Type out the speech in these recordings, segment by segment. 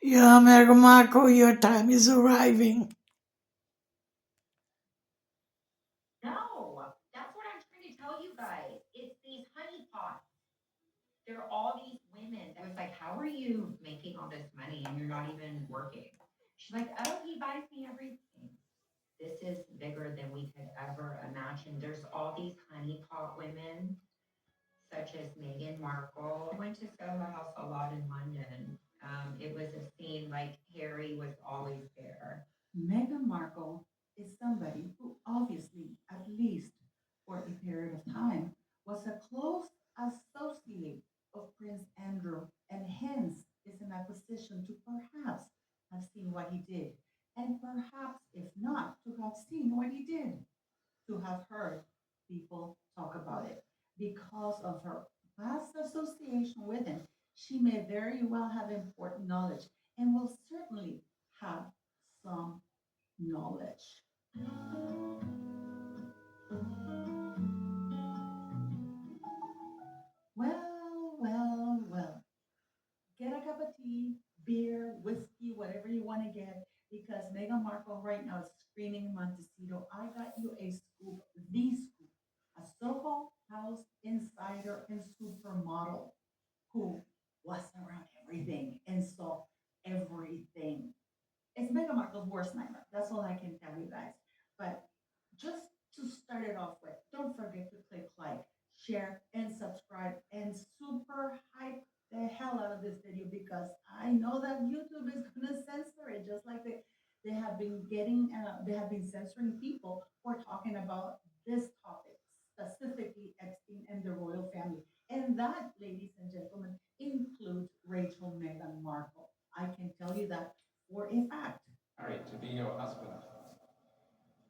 Yeah, Marco, your time is arriving. Meghan Markle is somebody who obviously, at least for a period of time, was a close associate of Prince Andrew and hence is in a position to perhaps have seen what he did. And perhaps, if not, to have seen what he did, to have heard people talk about it. Because of her past association with him, she may very well have important knowledge and will certainly have some knowledge. Well. Get a cup of tea, beer, whiskey, whatever you want to get, because Meghan Markle right now is screaming in MoNteSito. I got you a scoop, the scoop, a Soho House insider and supermodel who was around everything and saw everything. It's Meghan Markle's worst nightmare. That's all I can tell you guys. But just to start it off with, don't forget to click like, share, and subscribe, and super hype the hell out of this video because I know that YouTube is gonna censor it, just like they have been they have been censoring people for talking about this topic, specifically Epstein and the royal family. And that, ladies and gentlemen, includes Rachel Meghan Markle. I can tell you that for a fact. Married to be your husband.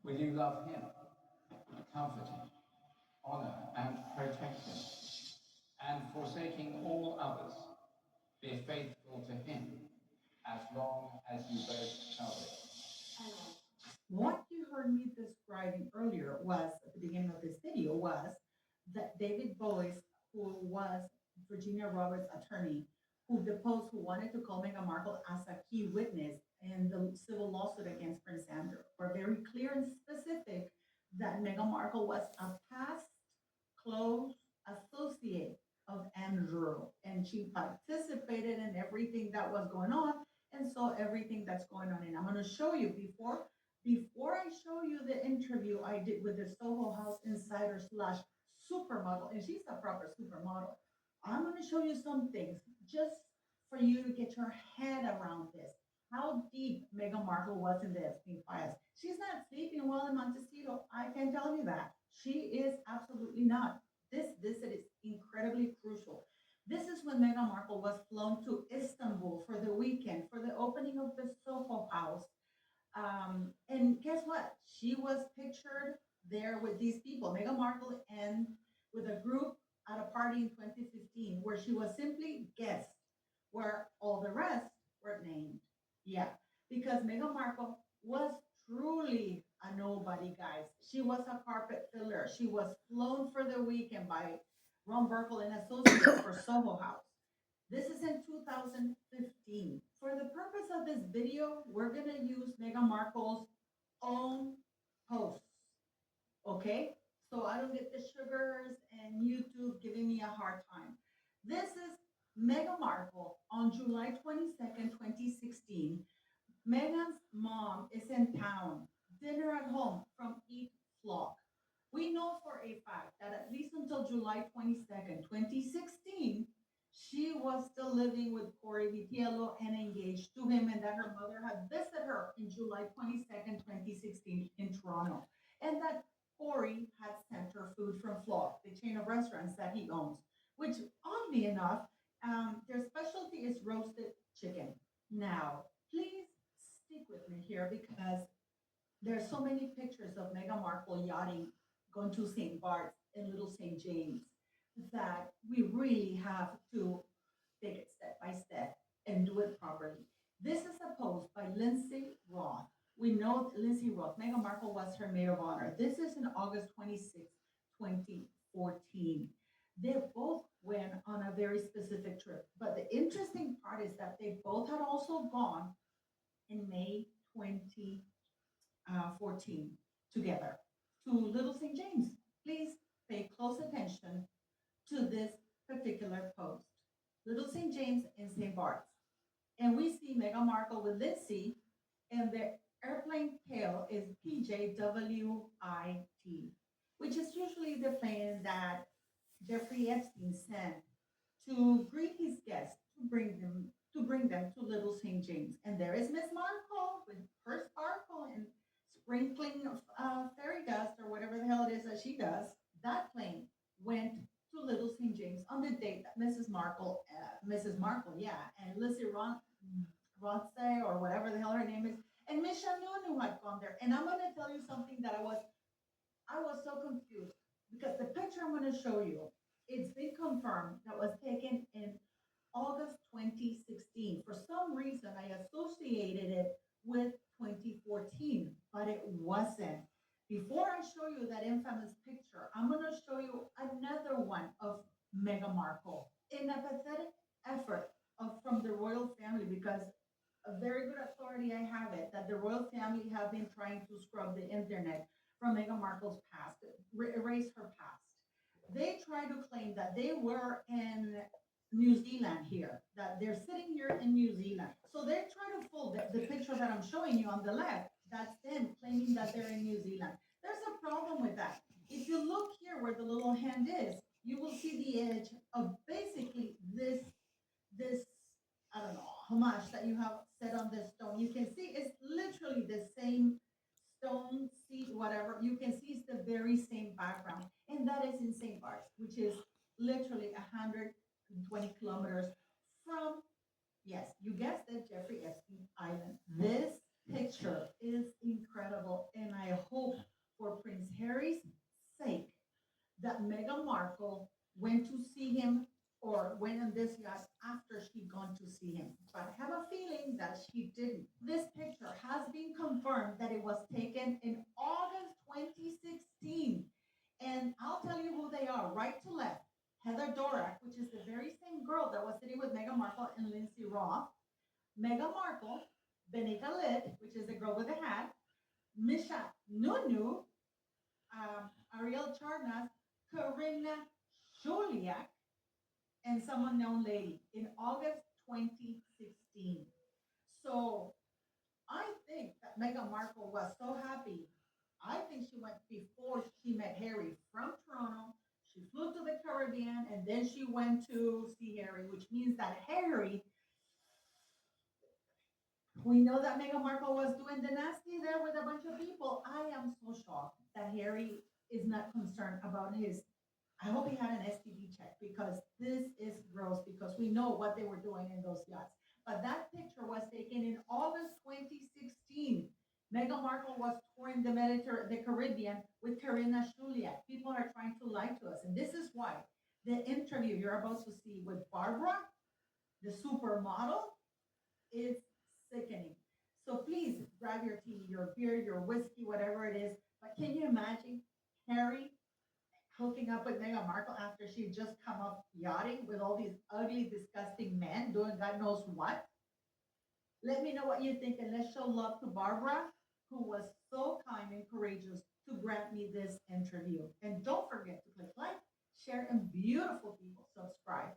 Will you love him, comfort him, honor and protect him, and forsaking all others, be faithful to him as long as you both shall live? What you heard me describing earlier was at the beginning of this video was that David Boyce, who was Virginia Roberts' attorney, who deposed, who wanted to call Meghan Markle as a key witness in the civil lawsuit against Prince Andrew, were very clear and specific that Meghan Markle was a past close associate of Andrew, and she participated in everything that was going on and saw everything that's going on. And I'm going to show you before I show you the interview I did with the Soho House insider slash supermodel, and she's a proper supermodel, I'm going to show you some things just for you to get your head around this. How deep Meghan Markle was in the Epstein files. She's not sleeping well in MoNteSito. I can tell you that. She is absolutely not. This visit is incredibly crucial. This is when Meghan Markle was flown to Istanbul for the weekend for the opening of the Soho House, and guess what? She was pictured there with these people, Meghan Markle, and with a group at a party in 2015 where she was simply guest, where all the rest were named. Yeah, because Meghan Markle was truly a nobody, guys. She was a carpet filler. She was flown for the weekend by Ron Burkle and Associates for Soho House. This is in 2015. For the purpose of this video, we're going to use Meghan Markle's own posts, okay? So I don't get the sugars and YouTube giving me a hard time. This is Meghan Markle on July 22nd, 2016. Meghan's mom is in town, dinner at home from Eat Flock. We know for a fact that at least until July 22nd, 2016, she was still living with Corey Vitiello and engaged to him, and that her mother had visited her in July 22nd, 2016 in Toronto, and that Corey had sent her food from Flock, the chain of restaurants that he owns, which, oddly enough, their specialty is roasted chicken. Now, please stick with me here because there's so many pictures of Meghan Markle yachting, going to St. Bart's and Little St. James, that we really have to take it step by step and do it properly. This is a post by Lindsay Roth. We know Lindsay Roth, Meghan Markle was her maid of honor. This is in August 26, 2014. They both went on a very specific trip. But the interesting part is that they both had also gone in May 2014 together to Little St. James. Please pay close attention to this particular post. Little St. James in St. Bart's. And we see Meghan Markle with Lindsay, and the airplane tail is PJWIT, which is usually the plane that Jeffrey Epstein sent to greet his guests to bring them to Little St. James. And there is Miss Markle with her sparkle and sprinkling of fairy dust or whatever the hell it is that she does. That plane went to Little St. James on the date that Mrs. Markle, yeah, and Lizzie Ronce or whatever the hell her name is, and Miss Shanunu had gone there. And I'm going to tell you something that I was so confused because the picture I'm going to show you, it's been confirmed that was taken in August 2016. For some reason, I associated it with 2014, but it wasn't. Before I show you that infamous picture, I'm going to show you another one of Meghan Markle in a pathetic effort from the royal family because a very good authority I have it that the royal family have been trying to scrub the internet from Meghan Markle's past, erase her past. They try to claim that they were in New Zealand here, that they're sitting here in New Zealand. So they try to fool the picture that I'm showing you on the left. That's them claiming that they're in New Zealand. There's a problem with that. If you look here where the little hand is, you will see the edge of basically this I don't know how much that you have set on this stone. You can see it's literally the same stone, seat, whatever. You can see it's the very same background. And that is in St. Bart's, which is literally 120 kilometers from, yes, you guessed it, Jeffrey Epstein Island. This picture is incredible. And I hope for Prince Harry's sake that Meghan Markle went to see him or went on this yacht after she'd gone to see him. But I have a feeling that she didn't. This picture has been confirmed that it was taken in August 2016. And I'll tell you who they are, right to left. Heather Dorak, which is the very same girl that was sitting with Meghan Markle and Lindsay Roth. Meghan Markle, Benika Lid, which is the girl with the hat. Misha Nunu, Ariel Charnas, Karina Juliak, and some unknown lady in August 2016. So I think that Meghan Markle was so happy. I think she went before she met Harry from Toronto. She flew to the Caribbean and then she went to see Harry, which means that Harry, we know that Meghan Markle was doing the nasty there with a bunch of people. I am so shocked that Harry is not concerned about his. I hope he had an STD check because this is gross because we know what they were doing in those yachts. But that picture was taken in August 2016. Meghan Markle was touring the Caribbean with Karina Juliak. People are trying to lie to us. And this is why the interview you're about to see with Barbara, the supermodel, is sickening. So please grab your tea, your beer, your whiskey, whatever it is. But can you imagine Harry hooking up with Meghan Markle after she just come up yachting with all these ugly, disgusting men doing God knows what? Let me know what you think and let's show love to Barbara, who was so kind and courageous to grant me this interview. And don't forget to click like, share, and beautiful people subscribe.